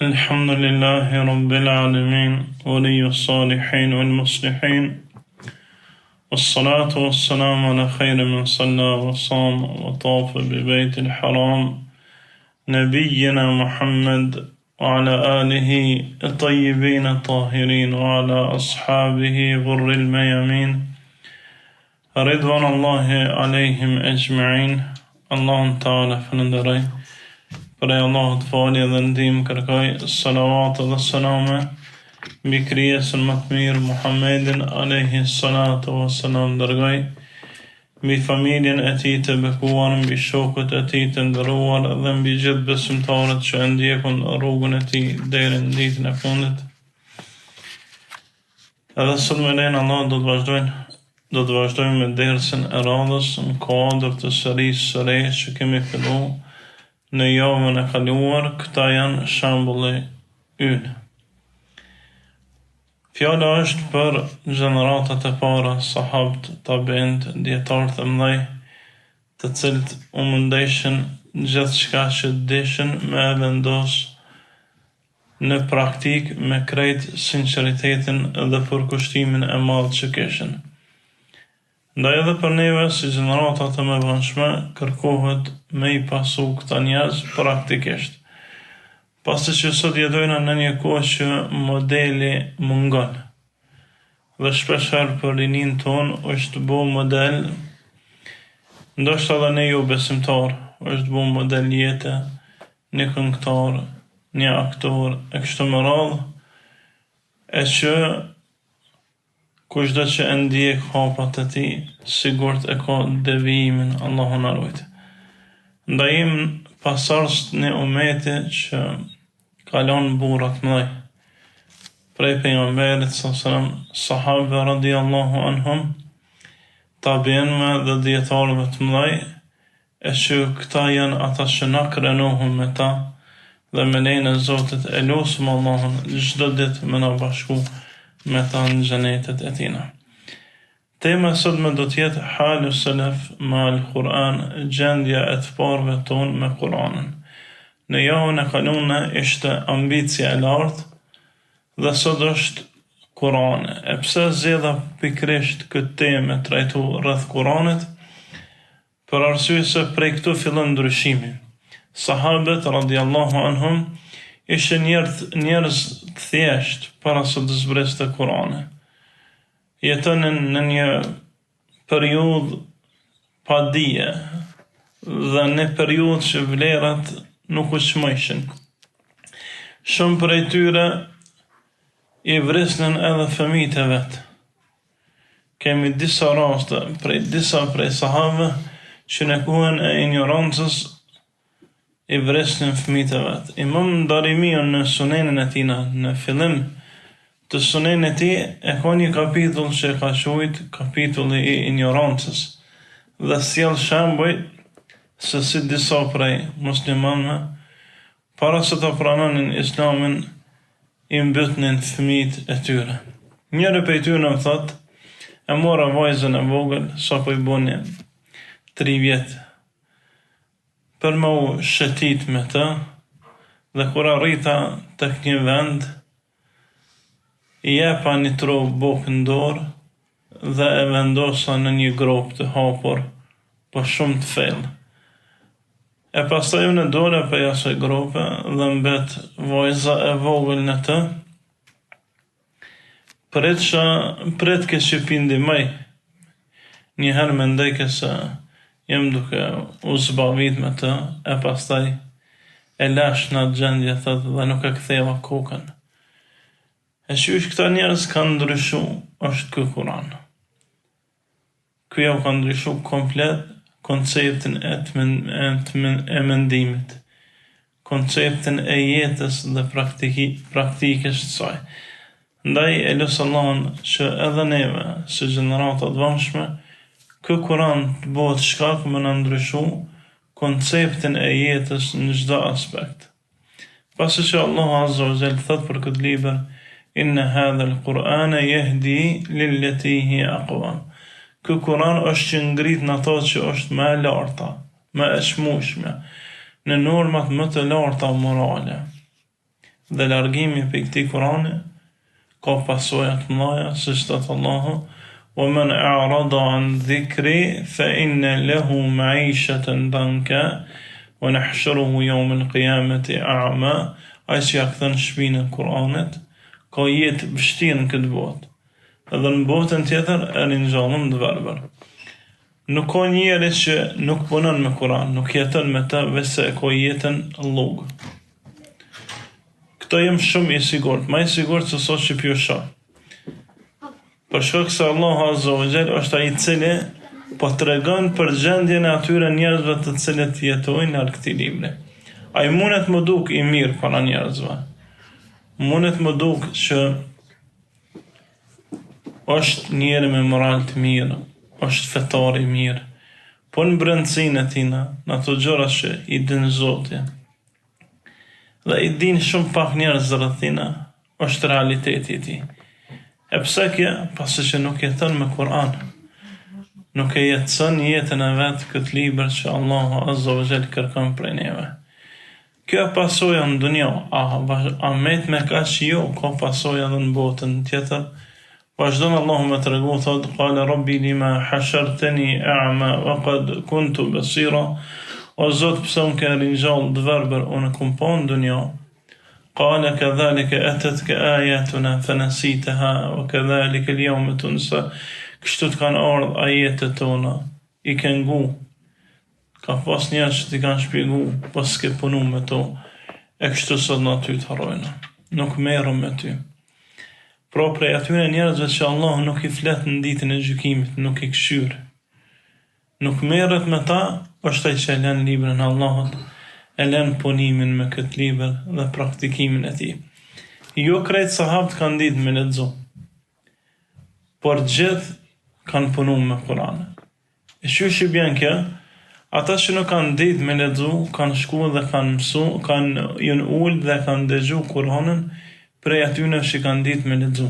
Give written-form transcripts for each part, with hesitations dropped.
الحمد لله رب العالمين ولي الصالحين والمصلحين والصلاة والسلام على خير من صلى وصام وطاف ببيت الحرام نبينا محمد وعلى آله الطيبين الطاهرين وعلى أصحابه غر الميامين رضوان الله عليهم أجمعين. الله تعالى فنندري Prej Allahut fali dhe ndihmë kërkoj, salavat dhe salame mbi krijesën më të mirë Muhammedin alayhi salatu wassalam, dërgoj mbi familjen e tij të bekuar, mbi shokët e tij të nderuar dhe mbi gjithë besimtarët që ndjekun rrugën e tij deri në ditën e fundit. Edhe sot me lejen Allah do të vazhdojmë me dersën e radhës në kuadër të serisë së re që kemi filluar në javën e kaluar. Këta janë shembulli ynë. Fjala është për gjeneratat e para, sahabët, tabiint, dietarët e mëdhej, të cilët u mundeshin gjithçka që dishin me vendos në praktik me krejt sinqeritetin dhe përkushtimin e madh që kishin. Ndaj edhe për neve si gjeneratat e mëdhenshme kërkohet me I pasu këta njerëz praktikisht, pasi që sot jetojnë në një kohë që modeli mungon dhe shpeshherë për rinin ton është bo model, ndoshta edhe ne jo besimtar, është bo model jete, një këngëtar, një aktor e kështu me radhë, e që kushdo që e ndjek hapat e tij, sigurt e ka devijimin, Allahu na ruaj. Ndajim pasardhës në umeti që ka lënë burra të mëdhej. Prej pejgamberit sallallahu sahabe radhiyallahu anhum, tabiinëve dhe dietarëve të mëdhej, e që këta janë ata që na krenohum me ta dhe me lejen e Zotit e lutem Allahun çdo ditë me na bashku me ta në xhenetet e tina. Tema sot me do tjetë halu selef ma al-Quran, gjendja e të parëve ton me Quranën. Në javën e kaluar ishte ambicia e lartë dhe sot është Kurani. E pse zgjedha pikërisht këtë temë trajtu rreth Kuranit? Për arsye se prej këtu fillon ndryshimi. Sahabët radhiyallahu anhum ishin njerëz të thjesht para se të zbriste Kurani. Jetonin në një periudhë pa dije dhe në periudhë që vlerat nuk u çmojshin. Shumë prej tyre I vrisnin edhe fëmijët e vet. Kemi disa raste prej sahabëve që në kohën e ignorancës I vrisnin fëmijët e vet. Imam Darimi në Sunenin e tij në fillim të Sunenit e tij e ka një kapitull që e ka quajtur kapitulli I ignorancës dhe sjell shembuj se si disa prej muslimanëve para se të pranonin Islamin I mbytnin fëmijët e tyre. Njëri prej tyre më thotë, e mora vajzën e vogël sapo I boni 3 vjet për më u shëtit me të, dhe kur arrita tek një vend, I jepa një trovë bukë në dorë dhe e vendosa në një grop të hapur, po shumë të thellë. E pastaj unë dola për asaj grope dhe mbet vajza e vogël në të. Pret ke që pindimaj, njëherë mendoj se jem duke u zbavit me të, e pastaj e lash në atë gjendje thëtë dhe nuk e ktheva kokën. E qysh këta njerëz kanë ndryshu, është ky Kur'an. Ky jau ka ndryshu komplet konceptin e mendimit, konceptin e jetës dhe praktikës të saj. Ndaj e lutem Allahun që edhe neve, si gjenerata të vonshme, ky Kur'an të bëhet shkak më në ndryshu konceptin e jetës në çdo aspekt. Pasi që Allah Azza wa Jalla thot për këtë libër, inna hadha al-Qur'ana yahdi lillati hiya aqwam. Ky Kur'an është që ngrit në ato që është më e larta, më e çmueshme, në normat më të larta morale. dhe largimi për këtij Kurani ka pasoja të mëdha, siç thot Allahu: وَمَنْ أَعْرَضَ عَنْ ذِكْرِي فَإِنَّ لَهُ مَعِيشَةً ضَنكًا وَنَحْشُرُهُ يَوْمَ الْقِيَامَةِ أَعْمَى. Ai që ja kthen shpinën e Kuranit ka jetë vështirë në këtë botë, edhe në botën tjetër e ringjallën të verbër. Nuk ka njeri që nuk punon me Kuran, nuk jeton me të, veçse ka jetën llog. Këto jem shumë i sigurt, më i sigurt se sot që pjo shoh. Për shkak se Allahu Azza wa Jall është ai i cili po tregon për gjendjen e atyre njerëzve të cilët jetojnë në këtij libri. Ai mundet më duk i mirë para njerëzve. Mundet më duk që është njeri me moral të mirë, është fetar i mirë, po në brendësinë e tina, në ato gjëra që i din Zoti, dhe i din shumë pak njerëz rreth tina, është realiteti i tij. E pse kjo? Pasi që nuk jeton me Kur'an, nuk e jetëson jetën e vet këtë libër që Allahu Azza wa Jall kërkon prej neve. Kjo pasoja në dunja, a met me kaq jo, ka pasoja edhe në botën tjetër. Vazhdon Allahu me tregu, thot: "Qala rabbi lima hashartani a'ma wa qad kuntu basira." O Zot, pse më ke ringjall të verbër, unë kum pa në dunja. Qala kadhalika atatka ayatuna fanasitaha wa kadhalika al-yawma tunsa. Kështu të kanë ardhur ajetet tona, i ke ngu. Ka pas njerëz që t'i kanë shpjegu, pas s'ke punu me to, e kështu sot në ty të harrojnë. Nuk merrem me ty. Pra prej atyre njerëzve që Allah nuk i flet në ditën e gjykimit, nuk i këshyr, nuk merret me ta, është ai që e lën librin e Allahut, e lën punimin me këtë libër dhe praktikimin e tij. Jo krejt sahabët kanë ditë me lexu, por gjithë kanë punu me Kur'an. E çush i bën kjo? Ata që nuk kanë ditë me lexu, kanë shku dhe kanë mësu, kanë janë ul dhe kanë dëgju Kur'anin prej atyre që kanë ditë me lexu.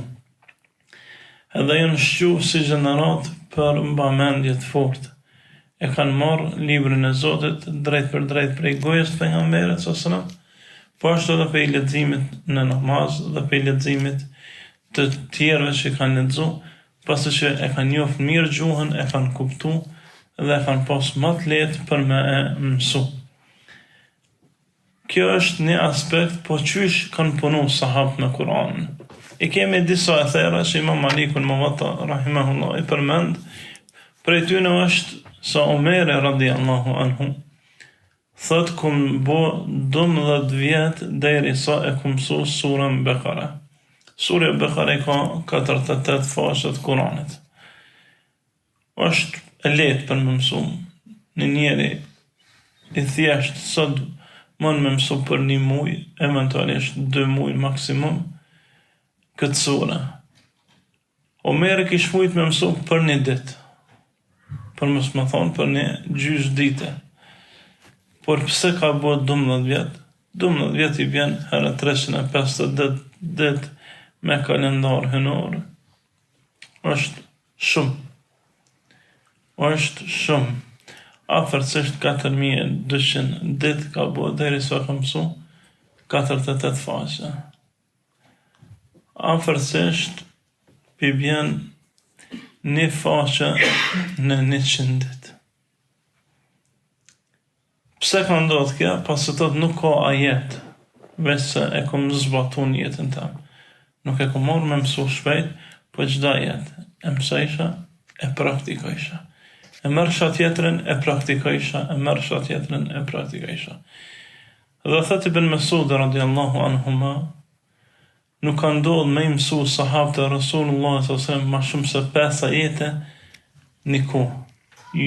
Edhe janë shqu si gjenerat për mbamendje të fortë. E kanë marrë librin e Zotit drejt për drejt prej gojës të pejgamberit sallallahu alajhi wasallam, po ashtu edhe prej leximit në namaz dhe prej leximit të tjerëve që kanë lexu, pasi që e kanë njohur mirë gjuhën, e kanë kuptuar dhe kanë pas më të lehtë për me e mësu. Kjo është një aspekt, po qysh kanë punu sahabët me Kur'anin. I kemi disa ethera që Imam Maliku al-Muwatta rahimahullah i përmend, prej tyre është sa Omeri radhiyallahu anhu thot kum bo 12 vjet derisa e kum mësu surën Bekare. Surja Bekare ka 48 faqe të Kur'anit. Është e lehtë për më mësu. Në njeri i thjesht sot mund me mësu për 1 muaj, eventualisht 2 muaj maksimum, këtë sura. Omeri kish mujt me mësu për 1 ditë, për mësë më thonë për 1 gjysmë dite. Por pse ka bo 12 vjet? 12 vjet i bjen herë 350 dit me kalendar hënor. Është shumë. Është shumë. Afërsisht 4200 dit ka bo deri sa ka mësu 48 faqe. Afërsisht pi bjen 1 faqe në 100 dit. Pse ka ndodhur kjo? Pasi thot nuk ka ajet, veçse e kom zbatu në jetën tam. Nuk e kom marrë me mësu shpejt, po çdo jetë e mësojsha, e praktikojsha. E mërësha tjetërën, e praktikojsha, e mërësha tjetërën, e praktikojsha. Dhe thot Ibn Mesud radhiyallahu anhuma, nuk ka ndodhur me mësu sahabët e Rasulullah sallallahu alaihi wasallam ma shumë se 5 ajete një kohë.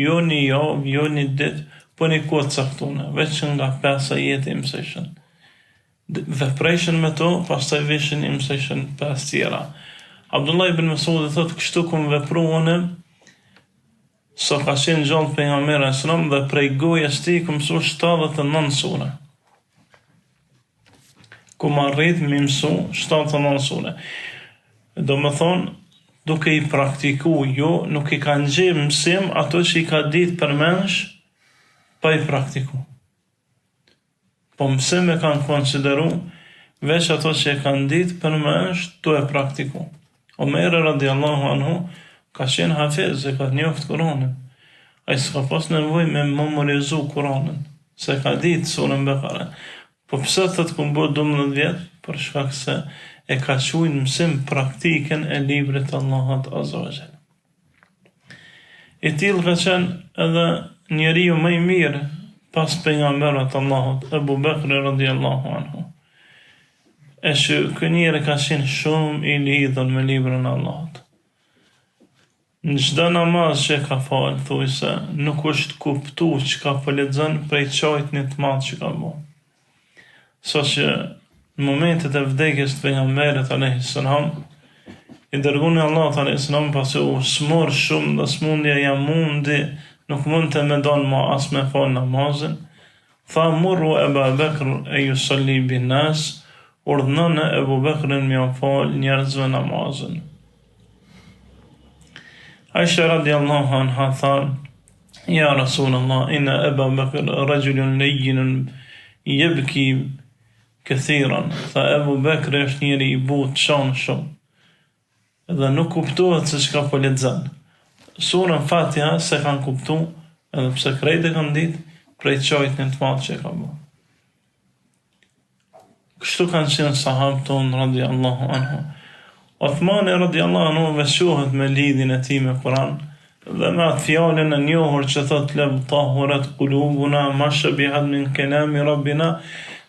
Jo një javë, jo një ditë, po një kohë caktune, veç nga 5 ajete i mësojshin. Veprejshin me to, pastaj vishin i mësojshin 5 tjera. Abdullah ibn Mesud thot kështu kum vepru unë, sa ka qenë gjallë pejgamberi sallallahu dhe prej gojës tij kum mësu 79 sura. Kum arrit me mësu 79 sura. Do më thonë, duke i praktiku, jo, nuk i kanë gjejë mësim ato që i ka ditë përmensh, pa i praktiku. Po mësim e kanë konsideru veç ato që e kanë ditë për më është tu e praktiku. Omeri radiallahu anhu ka qenë hafiz, e ka njoft Kur'anin. Ai s'ka pas nevojë me memorizu Kur'anin, se ka ditë surën Bekare. Po pse thot ku bë 12 vjet? Për shkak se e ka quajtur mësim praktikën e librit të Allahut azza wa jall. I tillë ka qenë edhe njeriu më i mirë pas pejgamberit të Allahut, Ebu Bekri radiallahu anhu. E që ky njeri ka qenë shumë i lidhur me librin e Allahut. Në çdo namaz që ka falë, thuaj se nuk është kuptu që ka po lexon prej çajtnit të madh që ka bërë. So që në momentet e vdekjes të pejgamberit alayhis salam, i dërguari Allahu alayhis salam pasi u smor shumë dhe smundja ja mundi, nuk mund të më don më as me fal namazin, tha murru Ebu Bekr e yusalli bin nas, urdhënon Ebu Bekrin me fal njerëzve namazin. Aisha radiallahu anha tha, ja Rasulullah, inna Ebu Bekr rajulun layyinun yabki kathiran. Tha Ebu Bekri është njeri i butë qanë shumë, edhe nuk kuptohet se çka po lexon. Surën Fatiha se kanë kuptu, edhe pse krejt e kanë ditë prej çajtën të madh që ka bërë. Kështu kanë qenë sahabët tonë radiallahu anhu. Uthmani radiallahu anhu veçohet me lidhjen e tij me Kur'an dhe me atë fjalën e njohur që thot lab tahurat qulubuna ma shabihat min kalami rabbina,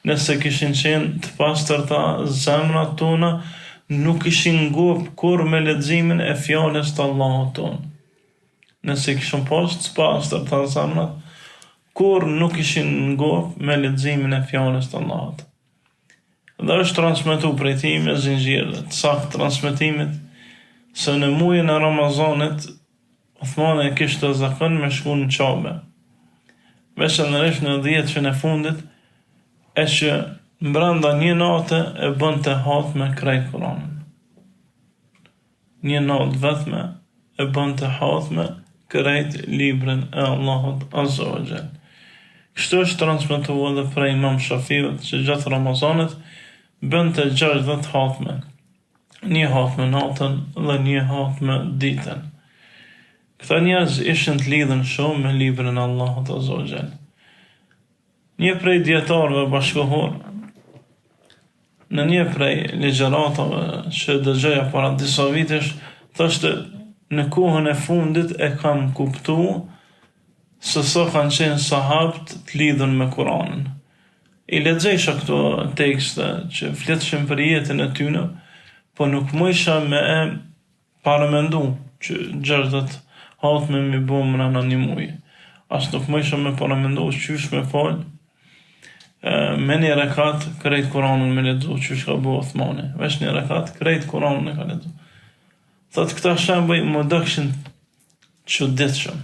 nëse kishin qenë të pastërta zemrat tona, nuk ishin ngop kur me leximin e fjalës të Allahut tonë. Nëse kishin pas të pastërta zemrat, kur nuk ishin ngop me leximin e fjalës të Allahut. Dhe është transmetu prej tij me zinxhir të saktë transmetimit se në muajin e Ramazanit Uthmani e kishte zakon me shku në Qabe. Veçanërisht në 10 që në fundit e që brenda një nate e bënte hatme krejt Kur'anin. Një natë vetme e bënte hatme krejt librin e Allahut azza wa jall. Kështu është transmetuar edhe prej Imam Shafiut që gjatë Ramazanit bënte 60 hatme. Një hatme natën dhe një hatme ditën. Këta njerëz ishin të lidhën shumë me librin e Allahut azza wa jall. Një prej dietarëve bashkohor në një prej ligjëratave që dëgjoja para disa vitesh, thoshte në kohën e fundit e kam kuptuar se sa kanë qenë sahabët të lidhën me Kur'anin. I lexojsha këto tekste që fletëshin për jetën e tyre, po nuk mësha me e paramendu që 60 hatme mi bom rana një muaj. As nuk mësha me paramendu qysh me fal, me një rekat krejt Kur'anin me lexu qysh ka bo Uthmani. Vesh një rekat krejt Kur'anin e ka lexu. Thot këta shembuj më dëkshin çuditshëm.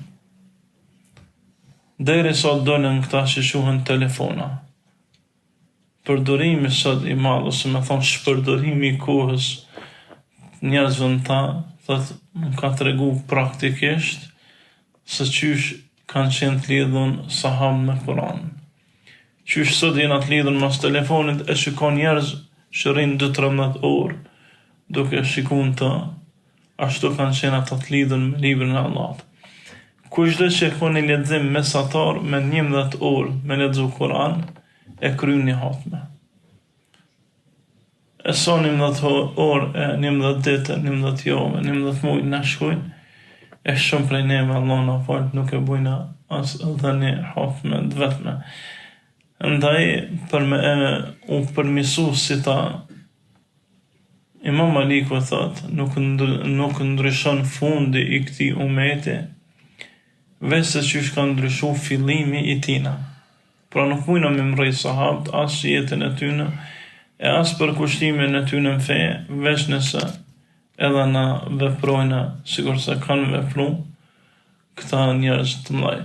Deri sa dolën këta që quhen telefona. Përdorimi sot i madh, ose me thonë shpërdorimi i kohës njerëzve në ta, thot më ka tregu praktikisht se qysh kanë qenë të lidhun sahabë me Kur'an. Qysh sot jena të lidhun mas telefonit e shikon njerëz që rrinë 2-13 orë duke shikun të, ashtu kanë qenë ata të lidhun me librin e Allahut. Kushdo që e ka një lexim mesatar me 11 orë me lexu Kur'an, e kryen një hatme. E sa 11 orë, 11 ditë, 11 javë, 11 muaj na shkojnë, e shumë prej neve Allah na fal, nuk e bujna as edhe një hatme të vetme. Ndaj për me u përmisu si ta Imam Maliku thot, nuk ndryshon fundi i këtij umeti, veç se çysh ka ndryshu fillimi i tina. Pra nuk mujna me mrej sahabët as jetën e tyne, e as për kushtimin e tyne në fe, veç nëse edhe na veprojna sikur se kanë vepru këta njerëz të mëdhej.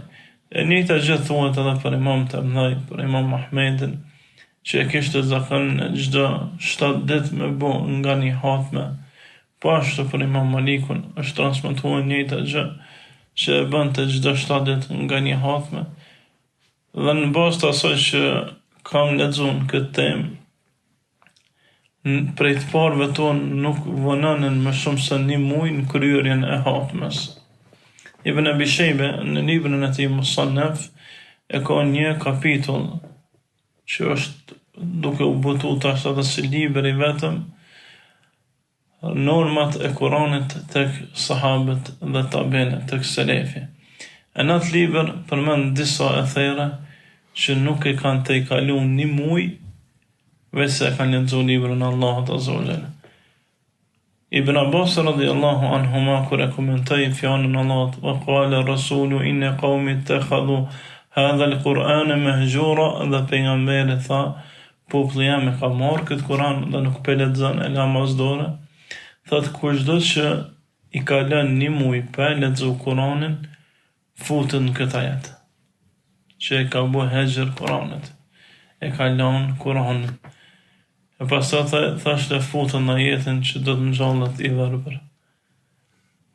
E njëjta gjë thuhet edhe për imam të mëdhej, për Imam Ahmedin, që e kishte zakon në çdo 7 ditë me bo nga një hatme. Po ashtu për Imam Malikun është transmetuar njëjta gjë që e bënte çdo 7 ditë nga një hatme. Dhe në bazë të asaj që kam lexuar këtë temë, prej të parëve tonë nuk vononin më shumë se 1 muaj në kryerjen e hatmes. Ibn Abi Shejbe në librin e tij Musannaf e ka një kapitull që është duke u botu tash edhe si libër i vetëm, normat e Kuranit tek sahabët dhe tabiinët, tek selefi. E në atë libër përmend disa ethera që nuk e kanë të i kalu 1 muaj, veç se e kanë lexuar librin e Allahut Azza wa Jalla. Ibn Abbas radhiyallahu anhuma kur e komentoi fjalën e Allahut, wa qala rasulu inna qaumi ittakhadhu hadha al-Qur'ana mahjura, dhe pejgamberi tha, populli jam e ka marrë këtë Kur'an dhe nuk pe lexon e la mazdore. Thot kushdo që i ka lënë 1 muaj pa lexu Kur'anin, futet në këtë ajet, që e ka bu hexher Kur'anit, e ka lënë Kur'anin. E pastaj thashtë futet në ajetin që do të ngjallet i verbër.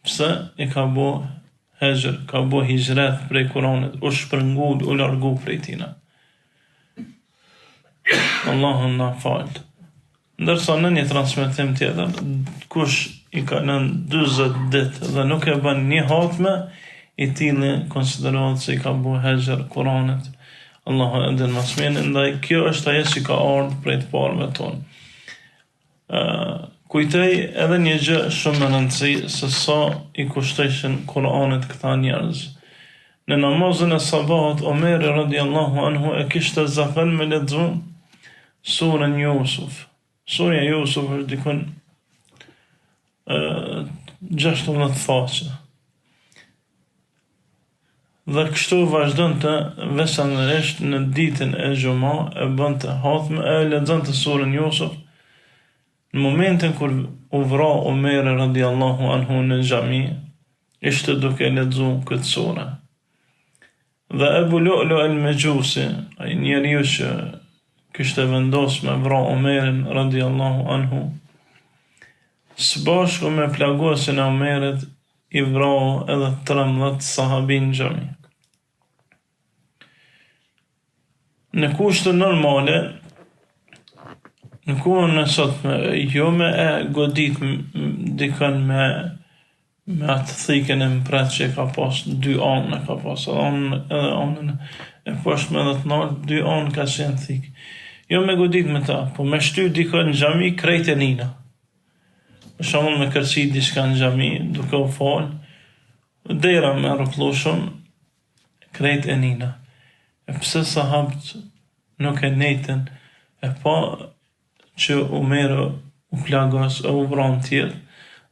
Pse i ka bu hexher, ka bu hijret prej Kur'anit, u shpërngul, u largu prej tina. Allahun na falt. Ndërsa në një transmetim tjetër, kush i ka lënë 40 ditë dhe nuk e bën një hatme, i tillë konsiderohet se i ka bu hexher Kur'anit. Allahu e din më së miri, ndaj kjo është ajo që ka ardhur prej të parëve tonë. Kujtoj edhe një gjë shumë e rëndësishme se sa i kushtojshin Kur'anit këta njerëz. Në namazin e sabahut, Omeri radhiyallahu anhu e kishte zakon me lexu surën Yusuf. Surja Yusuf është dikon 16 faqe. Dhe kështu vazhdonte veçanërisht në ditën e xumë, e bënte hatme, e lexonte surën Yusuf. Në momentin kur u vra Omeri radhiyallahu anhu në xhami, ishte duke lexuar këtë sure. Dhe Ebu Lu'lu al-Majusi, ai njeriu që kishte vendos me vra Omerin radhiyallahu anhu, së bashku me plaguesin e Omerit, i vrau edhe 13 sahabin xhami. Në kushte normale, në kohën e sotme, jo me e godit dikën me atë thikën e mpret që ka pas 2 anë ka pas, edhe anën e poshtme edhe të nalë, 2 anë ka qenë thikë. Jo me godit me ta, po me shty dikën në xhami krejt e nina. Për shembull me kërci diçka në xhami, duke u fal, dera me rrotullushëm, krejt e nina. E pse sahabët nuk e nejten, e pa që Omeri u plagos e u vran tjerë,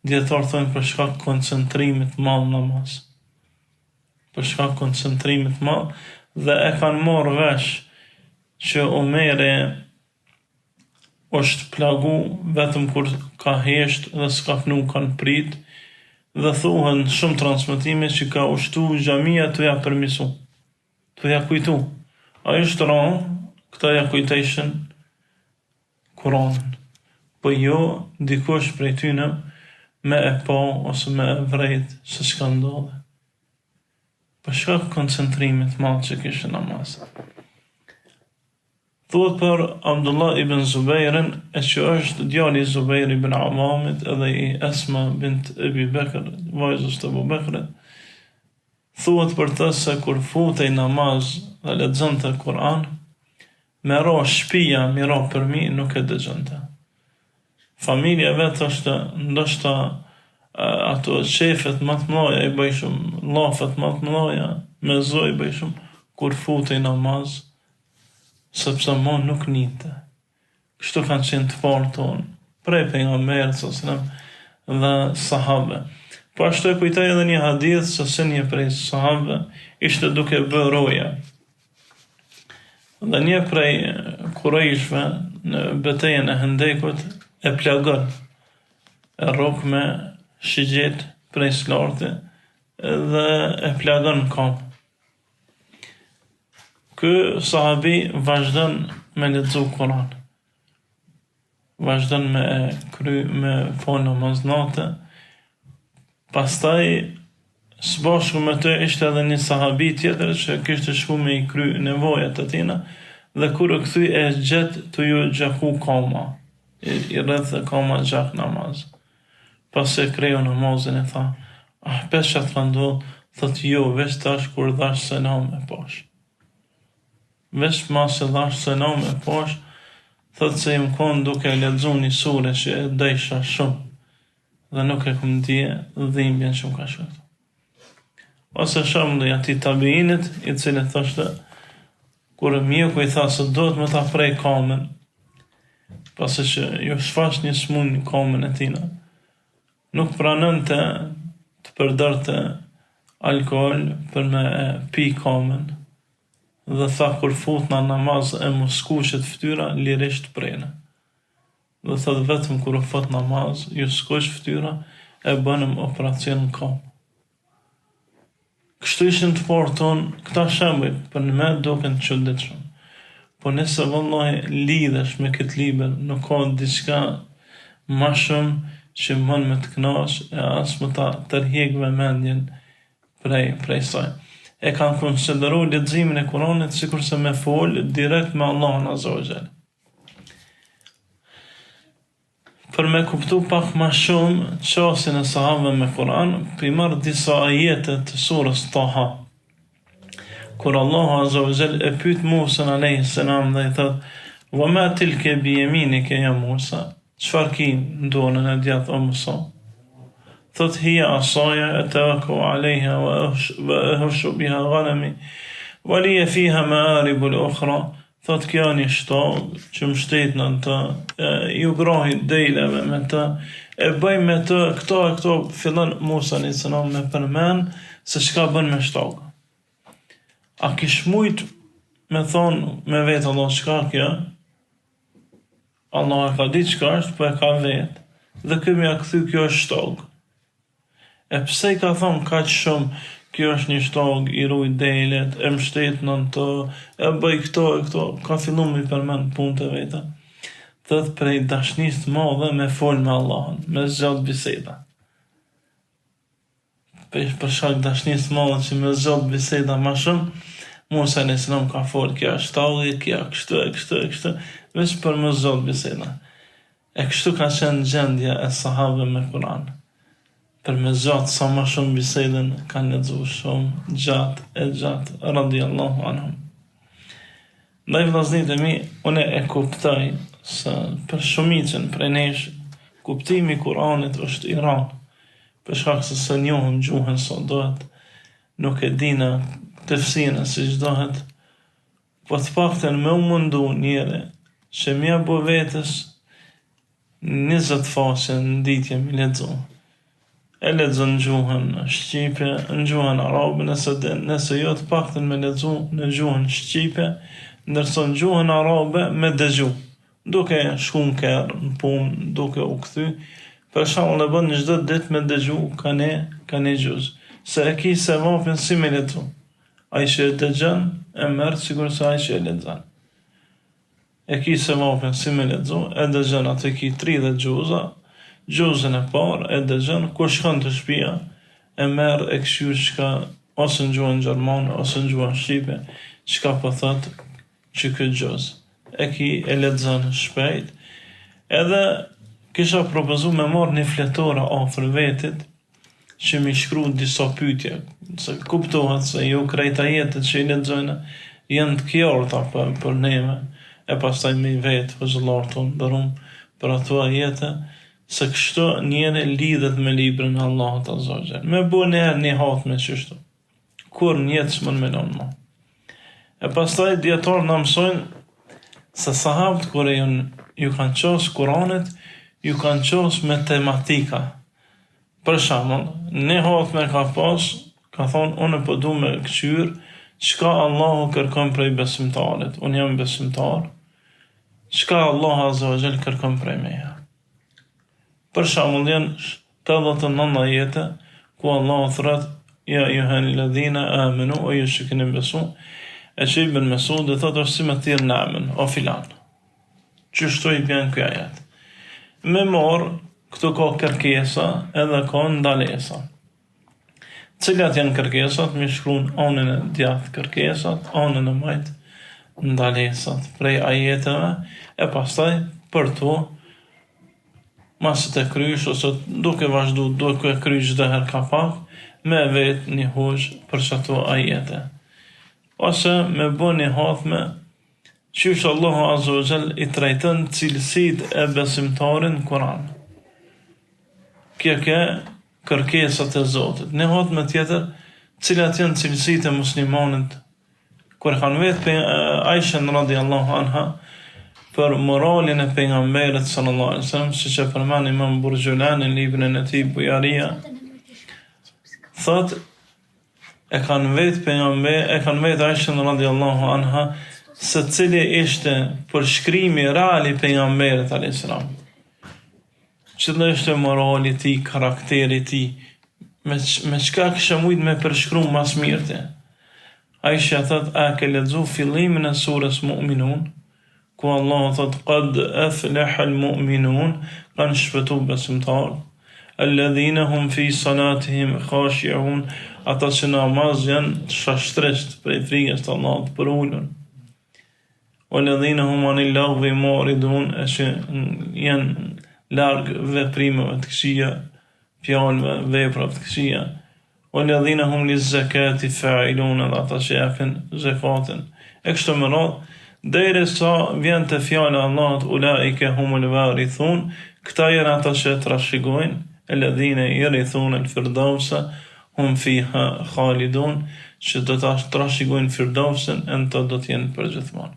djetarë thonë për shkak koncentrimit madh namaz. Për shkak koncentrimit madh, dhe e kanë marrë vesh që Omeri është plagu vetëm kur ka hesht dhe s'ka fnu kanë prit, dhe thuhen shumë transmetime që ka ushtu xhamia të ja përmisu, të ja kujtu. A është ranë, këta ja kujtejshin Kur'anin, po jo dikush prej tyne me e pa ose me e vrejt se s'ka ndodhe. Për shkak koncentrimit madh që kishte namaz. Thuhet për Abdullah ibn Zubairin, e që është djali i Zubair ibn Awamit edhe i Esma bint Ebi Bekr, vajzës të Abu Bekrit, thuhet për të se kur futej namaz dhe lexonte Kur'an, me ra shtëpia mi ra për mi nuk e dëgjonte. Familja vetë është ndoshta ato qefet më të mëdha i bëjshëm, llafet më të mëdha me zë i bëjshëm kur futej namaz, sepse mo nuk nite. Kështu kanë qenë të parë tonë, prej pejgamberit sallallahu dhe sahabe. Po ashtu e kujtoj edhe një hadith se si një prej sahabe ishte duke bërë roja. Dhe një prej kurajshve në betejën e Hendekut e plagon, e rrok me shigjet prej slarti dhe e plagon kam. Ky sahabi vazhdon me lexu Kur'an, vazhdon me fal namaz natë. Pastaj së bashku me të ishte edhe një sahabi tjetër që kishte shku me i kry nevojat e tina, dhe kur u kthye e gjet të ju gjaku kama, i rreth e ka ma gjak namaz. Pas e kreju namazin e tha, pesha të ka ndodh, thot jo, veç tash kur dhash selam e pash. Veç ma se dhash selam e pash, thot se im kon duke lexu një sure që e dejsha shumë, dhe nuk e këm dje dhimbjen që më ka shkët. Ose shembull ati tabiinit, i cili thoshte, kur mjeku i tha se do të më ta prej kamën, pasi që ju shfash një smun kamën e tina, nuk pranën të përdorte alkohol për me pi kamën, dhe tha kur fut në namaz e mos skuqet fytyra, lirisht prene. Dhe thot vetëm kur u fut namaz, ju skuq fytyra, e bënëm operacion në kamë. Kështu ishin të parë tonë, këta shembuj për në me duken të çuditshëm. Po nëse vallahi lidhesh me këtë libër, nuk ka diçka më shumë që mund me të kënaq e as më ta tërheq vëmendjen prej saj. E kanë konsideruar leximin e Kuranit sikurse me fol direkt me Allahun Azza wa Jall. Për me kuptu pak ma shumë qasjen e sahabëve me Kur'an, për i marrë disa ajete të surës Taha. Kur Allahu Azza wa Jall e pyet Musa alayhis salam dhe i thot: "Wa ma tilka bi yaminika ya Musa?" Çfarë ki në dorën e djathtë o Musa? Thot: "Hiya asaya atawakkau alayha wa ahshu biha ghanami wa li fiha ma'arib al-ukhra." Thot kjo një shtog që më shtet në të, ju grohi dejleve me të, e bëj me të, këto fillon Musa a.s. me përmen se çka bën me shtog. A kish mujt me thonë me vetë Allah çka kjo? Allah e ka ditë çka është, po e ka vetë, dhe këmi a këthy kjo është shtog. E pse i ka thonë kaq shumë, kjo është një shtog, i ruj delet, e mështet në të, e bëj këto, ka fillu me i përmen punë të veta. Thët prej dashnis të madhe me fol me Allahën, me zgjat biseda. Për shkak dashnis të madhe që me zgjat biseda ma shumë, Musa a.s. ka fol, kja shtalli, kja kështu, veç për me zgjat biseda. E kështu ka qenë gjendja e sahabëve me Kur'an. Për me gjatë sa ma shumë bisedën kanë lexuar shumë gjatë radiallahu anhum. Ndaj vllaznit e mi, une e kuptoj se për shumicën prej nesh kuptimi i Kuranit është i rrallë, për shkak se së njohëm gjuhën sa dohet, nuk e dina tefsirin si ç'dohet, po të paktën me u mundu njëri që mja bo vetës 20 faqe në ditje mi lexu. E lexon gjuhën shqipe, në gjuhën arabe, nëse jo të paktën me lexu në gjuhën shqipe, ndërsa në gjuhën arabe me dëgju, duke shku në kerr, në punë, duke u kthy, për shembull e bën çdo ditë me dëgju kanë gjuz, se e ki se vapin si me lexu. Ai që e dëgjon e merr sikur se ai që e lexon. E ki se vapin si me lexu, e dëgjon atë ki 30 gjuza, gjuzën e parë e dëgjon, kur shkon të shtëpia, e merr e këshyr çka ose në gjuhën gjermane ose në gjuhën shqipe, çka po thot që ky gjuz. E ki e lexon shpejt. Edhe kisha propozu me marrë një fletore afër vetit që mi shkru disa pyetje, se kuptohet se jo krejt ajetet që i lexojnë janë të qarta për neve, e pastaj me vetë vëzëllar të ndërum për ato ajete, se kështu njëri lidhet me librin e Allahut Azza wa Jall. Me bu një hat me qështu, kur njëtë s'mën me lënë ma. E pastaj djetarë në mësojnë se sahabët kur ju kanë qasë Kuranit, ju kanë qasë me tematika. Për shembull, një hat me ka pas, ka thonë, unë po du me këqyr, çka Allahu kërkon prej besimtarit, unë jam besimtar, çka Allahu Azza wa Jall kërkon prej meja. Për shembull, janë 89 ajete ku Allahu thret: "Ja ayyuhal ladhina amanu", o ju që keni besu, e që Ibn Mesud dhe thotë është si me thirr namen, o filan. Qështu i bjen kjo ajet. Me morë, këtu ka kërkesa edhe ka ndalesa. Cilat janë kërkesat, mi shkruan anën e djathtë kërkesat, anën e majtë ndalesat prej ajeteve, e pastaj për to masë të krysh, ose duke vazhdu, duke krysh çdo herë ka pak, me vetë një hoxh për çato ajete. Ose me bë një hathme, qysh Allahu Azza wa Jall i trajton cilësitë e besimtarit në Kur'an. Kjo ke kërkesat e Zotit. Një hathme tjetër, cilat janë cilësitë e muslimanit. Kur kanë vetë për Aisha radhiyallahu anha për moralin e pejgamberit sallallahu alaihi wasallam, siç e përmend Imam Burgjulani në librin e tij Bujaria, thot e kanë vetë Aisha radhiyallahu anha se cili ishte përshkrimi real i pejgamberit alayhis salam. Cili ishte morali i tij, karakteri i tij, me çka kisha mujt me përshkruar mas mirëte. Aisha thot, a ke lexu fillimin e surës Mu'minun, ku Allah thot qad aflaha al-mu'minun, kanë shpëtu besimtarët. Alladhina hum fi salatihim khashi'un, ata që namaz janë shashtresht prej frikës të Allahut për ulën. Walladhina hum anil lagwi mu'ridun, janë larg veprimeve të këqija, fjalëve, veprave të këqija. Walladhina hum liz-zakati fa'ilun, ata që japin zakatin. E kështu me radhë, derisa vjen te fjala e Allahut ulaika humul warithun, këta janë ata që trashëgojnë, alladhina yarithuna al-firdausa hum fiha khalidun, që do ta trashëgojnë firdausin, e ata do të jenë përgjithmonë.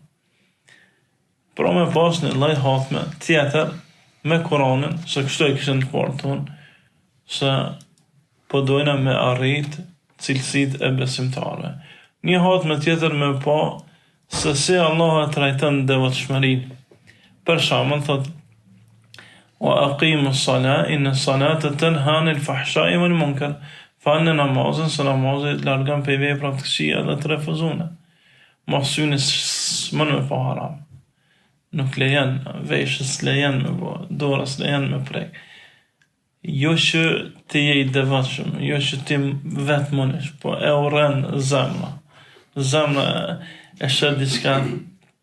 Pra me pas një lloj hathme tjetër me Kur'anin, se kështu e kishin të kuartun, se po dojna me arrit cilësitë e besimtarëve. Një hathme tjetër me pa se si Allah e trajton devotshmërinë. Për shembull thot wa aqimu s-salat inna s-salata tanha anil fahsha'i wal munkar. Falni namazin, se namazi largon prej veprave të këqija dhe të refuzuara. Mos syni s'mon me pa haram. Nuk lejon, veshës lejon me bo, dorës lejon me prek. Jo që ti je i devotshëm, jo që ti vetë mundesh, po e urren zemra. Zemra e sheh diçka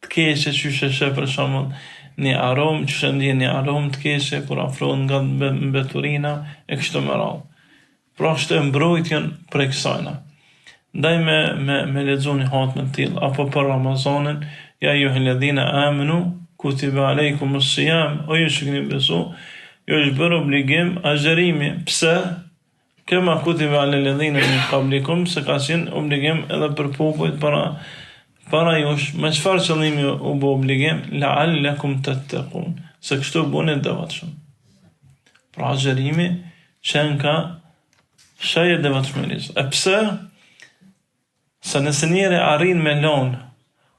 të keqe, që sheh për shembull një aromë, që ndjen një aromë të keqe kur afrohen nga mbeturina e kështu me radhë. Pra është e mbrojtjen prej kësajna. Ndaj me lexu një hathme të tillë, apo për Ramazanin, ja ayyuhalladhina amanu kutiba alaykumus siyam, o ju që keni besu, ju është bërë obligim agjerimi. Pse? Kema kutiba alal ladhina min qablikum, se ka qenë obligim edhe për popujt para jush. Me çfarë qëllimi u bë obligim? La'allakum tattaqun, se kështu bëni devotshëm. Pra agjerimi qenë ka shaj e devotshmërisë. E pse? Se nëse njeri arrin me lon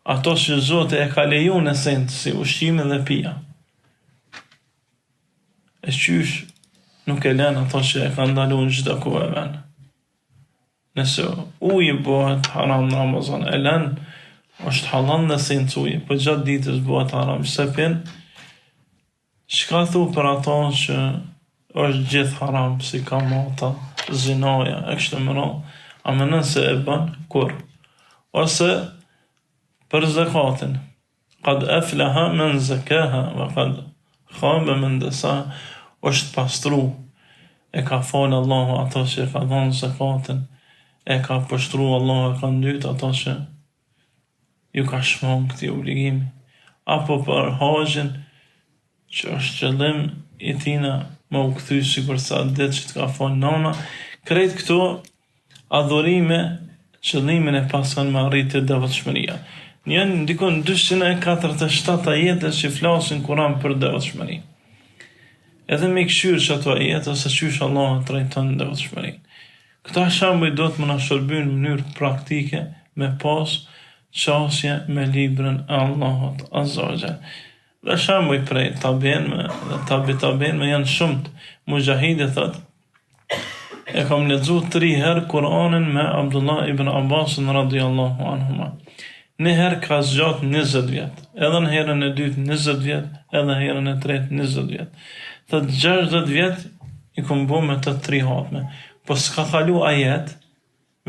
ato që Zoti e ka leju në send, si ushqimin dhe pija, e qysh nuk e lën ato që e ka ndaluar çdo kohë ven. Nëse uji bëhet haram në Ramazan, e lën, është halal në send uji, po gjatë ditës bëhet haram, se pin, çka thu për ato që është gjithë haram, si kamata, zinaja, e kështu me radhë, a mendon se e bën kur? Ose për zakatin, qad aflaha man zakaha wa qad khaba man dasaha, është pastru, e ka falë Allahu ato që ka dhënë zakatin, e ka pështru Allahu, e ka ndyt ato që ju ka shmang këti obligimi. Apo për hajin, që është qëllim i tina me u kthy sikur sa ditë që të ka falë nana, krejt këto adhurime, qëllimin e pasën me arritje devotshmëria. Njën ndikon 247 ajete që flasin Kur'an për devotshmëri. Edhe me këshyrë që ato ajete, ose qysh Allah trajton devotshmërinë. Këta shembuj do të më na shërbyn në mënyrë praktike me pas qasje me librin e Allahut Azza wa Jall. Dhe shembuj prej tabiinëve dhe tabiinëve janë shumët. Mujahidi thot, e kam lexu 3 herë Kur'anin me Abdullah ibn Abbas radhiyallahu anhuma. Në herë ka zgjat 20 vjet, edhe në herën e dytë 20 vjet, edhe herën e tretë 20 vjet. Thot 60 vjet i kom bo me të 3 hathme, po s'ka kalu ajet,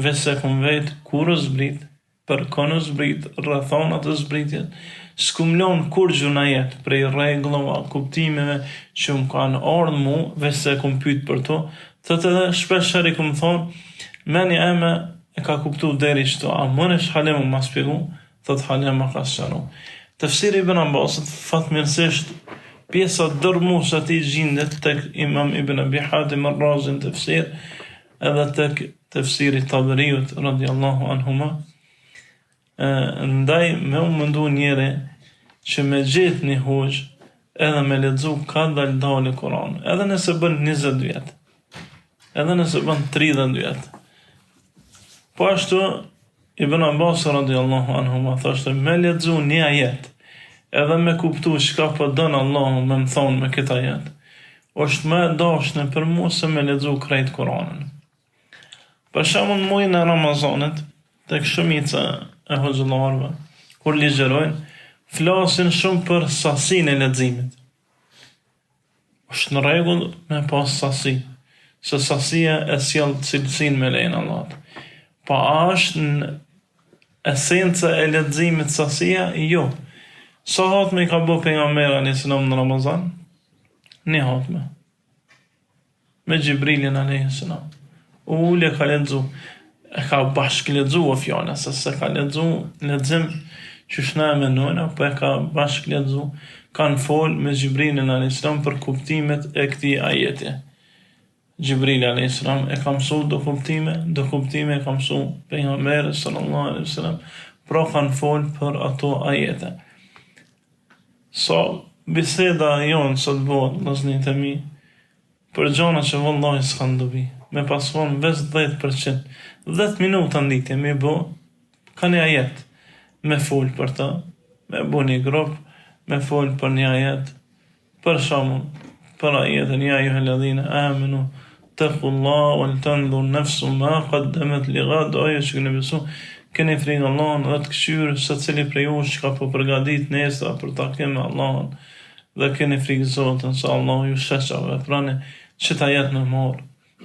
veç se kom vetë kur u zbrit, për kon u zbrit, rrethonat e zbritjet, s'kumlon kur gjuna jetë prej rregullave, kuptimeve që më kanë ardhur mu, veç se kum pyet për to, thotë edhe shpesh herë kum thonë, mendja eme e ka kuptu deri çto, a mënesh halem ma shpjegu, thotë halem ma ka sqaru. Tafsiri Ibn Abbasit fatmirësisht pjesa dërmuese e tij gjendet tek Imam Ibn Abi Hatim ar-Razi në tafsir, edhe tek tafsiri Taberiut radiallahu anhuma. Ndaj me u mëndu njeri që me gjetë një hoxh edhe me lexu ka dalë Kur'an, edhe nëse bën 20 vjet, edhe nëse bën 30 vjet. Po ashtu Ibn Abbas radiallahu anhuma thoshte me lexu një ajet edhe me kuptu çka po don Allahu me më thonë me këtë ajet, është më dashnë për mua se me lexu krejt Kur'anin. Për shembull muajin e Ramazanit, tek shumica e hoxhallarëve, kur ligjerojnë, flasin shumë për sasinë e leximit. Është në rregull me pas sasi, se sasia e sjell cilësinë me lejen e Allahut. Pa është në esenca e leximit sasia? Jo. Sa hatme I ka bo pejgamberi alayhis salam në Ramazan? Një hatme. Me Gjibrilin alayhis salam. Ule ka lexu. E ka bashk lexu o fjala, se ka lexu lexim që shna e menojna, po e ka bashk lexu. Kanë fol me Gjibrilin alayhis salam për kuptimet e këtij ajeti. Gjibril alayhis salam e ka mësu do kuptime e ka mësu pejgamberi sallallahu alaihi wasallam, pra kanë fol për ato ajete. So biseda jonë sot bëhet vëllezërit e mi për gjëra që vallahi s'kan dobi. Me pas thonë veç 10%, 10 minuta nditje me bë ka një ajet, me fol për ta, me bë një grup, me fol për një ajet, për shembull, për ajetin ja ayyuhalladhina amanu taqullah wal tanzur nafsu ma qaddamat lighad, ajo që ne besu, keni frikë Allahun dhe të këshyrë se cili prej jush ka po përgatit nesër për takim me Allahun, dhe keni frikë Zotin se Allahu ju sheh çfarë veprani, që ta jetë në morë.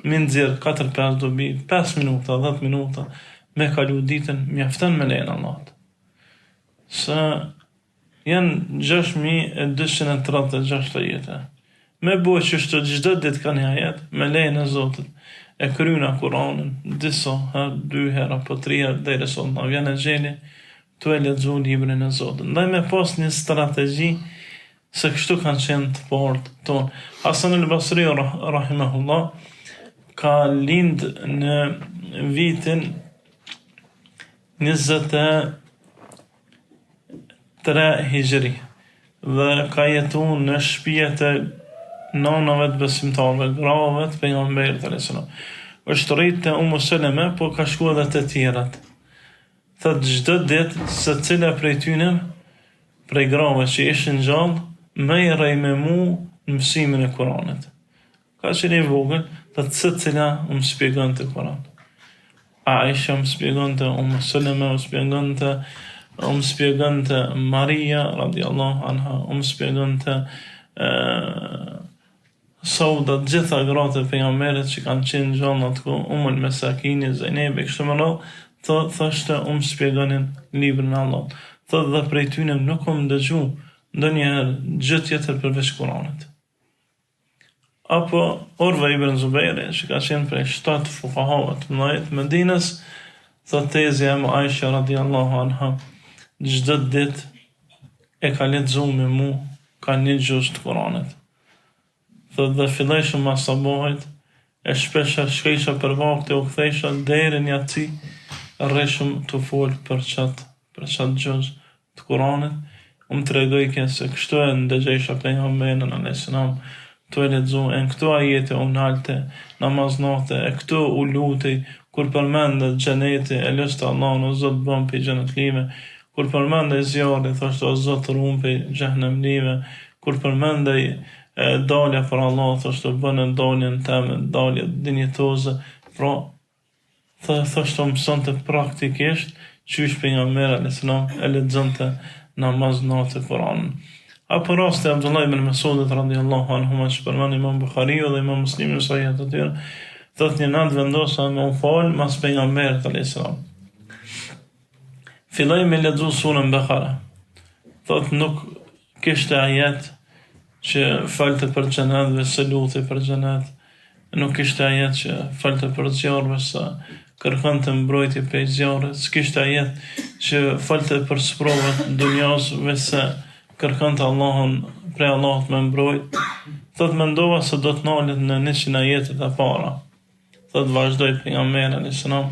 Min nxjerr 4-5 dobi, 5 minuta, 10 minuta, me kalu ditën, mjafton me lejen e Allahut. Se janë 6236 ajete. Me bojë që shtë çdo ditë ka një ajet, me lejen e Zotit, e kryna Kur'anin, disa herë, 2 herë, apo 3 herë, deri sot na vjen e gjeli, tu e lexu librin e Zotit. Ndaj me pas një strategji, se kështu kanë qenë të partë tonë. Hasan al-Basri, rahimahullah, ka lind në vitin 23 hijri, dhe ka jetu në shtëpijet e nanave të besimtarëve, grave të pejgamberit alayhis salam. Është rritë te Ummu Seleme, po ka shkuar edhe te tjerat. Thot çdo ditë secila prej tyre, prej grave që ishin gjallë, më I rrej me mu në mësimin e Kuranit. Ka qenë I vogël, thot secila më shpjegonte Kuran. Aisha më shpjegonte, Ummu Seleme më shpjegonte Maria radiallahu anha, më shpjegonte Sauda, gjitha gratë e pejgamberit që kanë qenë gjallë atko, Umul Mesakini, Zajnebi, kështu më radhë, thoshte shpjegonin librin e Allahut. Thot dhe prej tyne nuk dëgju ndonjëherë gjë tjetër përveç Kuranit. Apo Urva ibn Zubairi, që ka qenë prej 7 fuqahave të mëdhenj të Medinës, thot tezja e Aisha radiallahu anha, çdo ditë e ka lexu me mu, ka një gjuz të Kuranit. Thot dhe filloj shumë mas sabahit, e shpesha shkejsha për vakte, u kthejsha deri një ati, rreshëm të folë për qatë gjuz të Kuranit, më të regojke se kështu e ndëgjejsha pejgamberin alayhis salam, të e lexu, e në këto ajete u nalte, namaznate, e këto u lutej, kur përmendet xheneti, e lëstë Allahun o Zot bëm për xhenetlive, kur përmendet zjarri, thoshte o Zot ruam për xhenemlive, kur përmendet dalja për Allah, thoshte bënë daljen teme, dalje dinjetoze, pra thoshte mësonte praktikisht qysh pejgamberi alayhis salam e lexonte namaz natë Kur'anin. Apo rasti Abdullah ibn Mas'udit radiallahu anhuma, që përmend Imam Buhariu dhe Imam Muslimi në sahihet të tyre, thot një natë vendosa me u fal mas pejgamberit alayhis salam. Filloi me lexu surën Bekara. thot nuk kishte ajet që falte për xhenatëve se luti për xhenat, nuk kishte ajet që falte për zjarrve se kërkonte mbrojtje prej zjarrit, s'kishte ajet që falte për sprovat dunjasve se kërkonte Allahun prej Allahut me mbrojt. Thot mendova se do të nalet në 100 ajetet e para. Thot vazhdoi pejgamberi alayhis salam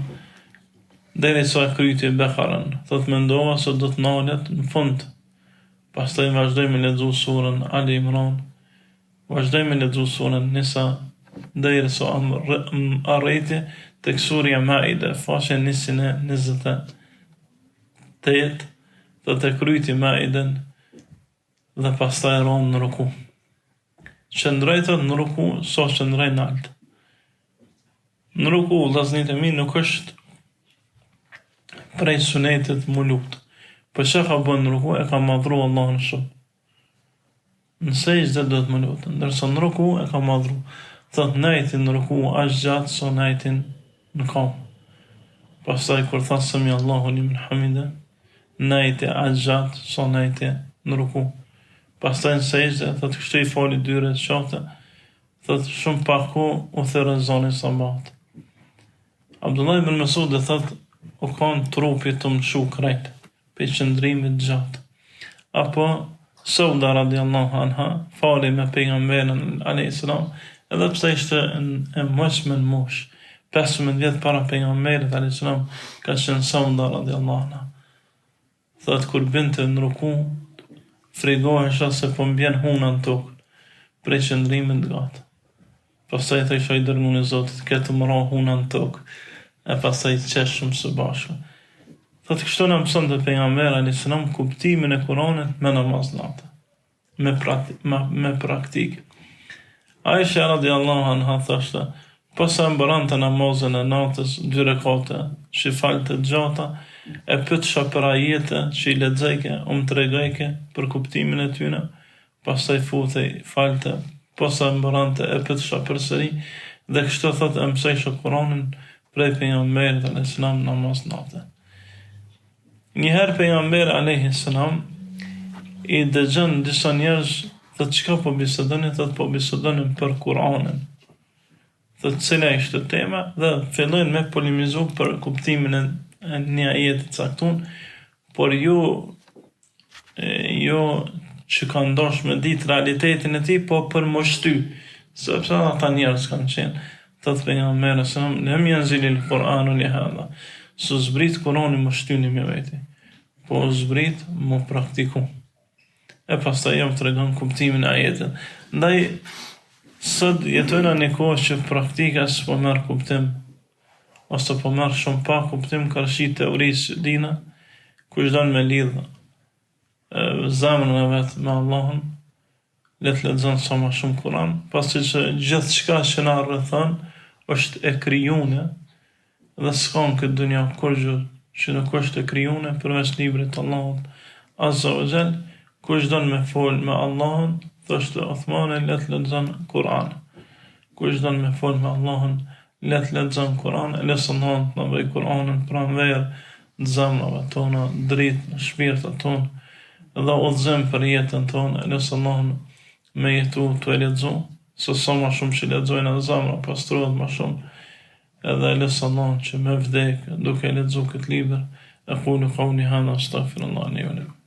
deri sa kryti Bekarën. Thot mendova se do të nalet në fund. Pastaj vazhdoi me lexu surën Ali Imran, vazhdoi me lexu surën Nisa, deri sa arriti tek surja Maide, faqe 128. Thot e kryti Maiden dhe pastaj ron në ruku. Qëndroi thot në ruku sa qëndroi nalt. Në ruku, vllazërit e mi, nuk është prej sunetit mu lutë. Për që ka bën në ruku, e ka madhru Allahun shumë. Në sejdë do të më lutë, ndërsa në ruku e ka madhru. Thot nejti në ruku ashtë gjatë sa nejtin në kam. Pastaj kur tha sami Allahu limen hamide, nejti ashtë gjatë sa nejti në ruku. Pastaj në sejdë, thot kështu i fali 2 rekate, thot shumë paku u thërë zoni sabat. Abdullah ibn Mas'ud e thot u kanë trupi të mshu krejt për qëndrimit gjatë. Apo Sauda radiallahu anha fali me pejgamberin alayhis salam, edhe pse ishte e mosme në mosh, 15 vjet para pejgamberit alayhis salam, ka qenë Sauda radiallahu anha. Thot kur binte në ruku, frigohesha se po mbjen huna në tokë për qëndrimit gjatë. Pastaj thëshoj dërguan e Zotit, këtë më ra huna në tokë, e pastaj qeshëm së bashku. Thot kështu në mëson të pejgamberi alayhis salam kuptimin e Kuranit me namaz natë, me praktik. Aisha radiallahu anha thashte, posa mbërante namazën e natës 2 rekate që falte gjata, e pyetsha për ajete që i lexojke, më tregojke për kuptimin e tyre, pastaj futej falte, posa mbërante e pyetsha përsëri, dhe kështu thot e mësojsha Kuranin prej pejgamberit alayhis salam namaz natë. Njëherë pejgamberi alayhis salam i dëgjon disa njerëz thot çka po bisedonin, thot po bisedonin për Kur'anin. Thot cila ishte tema dhe fillojnë me polemizu për kuptimin e një ajeti të caktuar, por jo që kanë dash me ditë realitetin e tij, po për më shty, sepse ata njerëz kanë qenë. Thot pejgamberi sallallahu alaihi wasallam, "Lam yanzilil Qur'anu li hadha." Su zbrit Kur'ani më shtyni me veti, po zbrit më praktiku. E pastaj jam të regon kuptimin e ajetit. Ndaj, sot jetojna një kohë që praktika s'po merr kuptim, ose po merr shumë pak kuptim kërshi teorisë dina, kush don me lidh zemrën e vet me Allahun, le të lexon sa më shumë Kur'an, pasi që gjithçka që na rrethon është e krijuar dhe s'ka në këtë dunja kurrë që nuk është e krijuar përveç librit të Allahut Azza wa Jall. Kush don me fol me Allahun, thoshte Uthmani, le të lexon Kur'an. Kush don me fol me Allahun, le të lexon Kur'an, lesonon në bëj Kur'anin pranver në zemrave tona, dritë në shpirtat tonë, dhe udhëzim për jetën tonë, lesonon me jetu të e lexu, se sa më shumë që lexojnë në zemra, pastrohet më shumë, edhe lesonon që me vdek duke lexu këtë libër. Aqulu qawli hadha astaghfirullahi li wa lakum.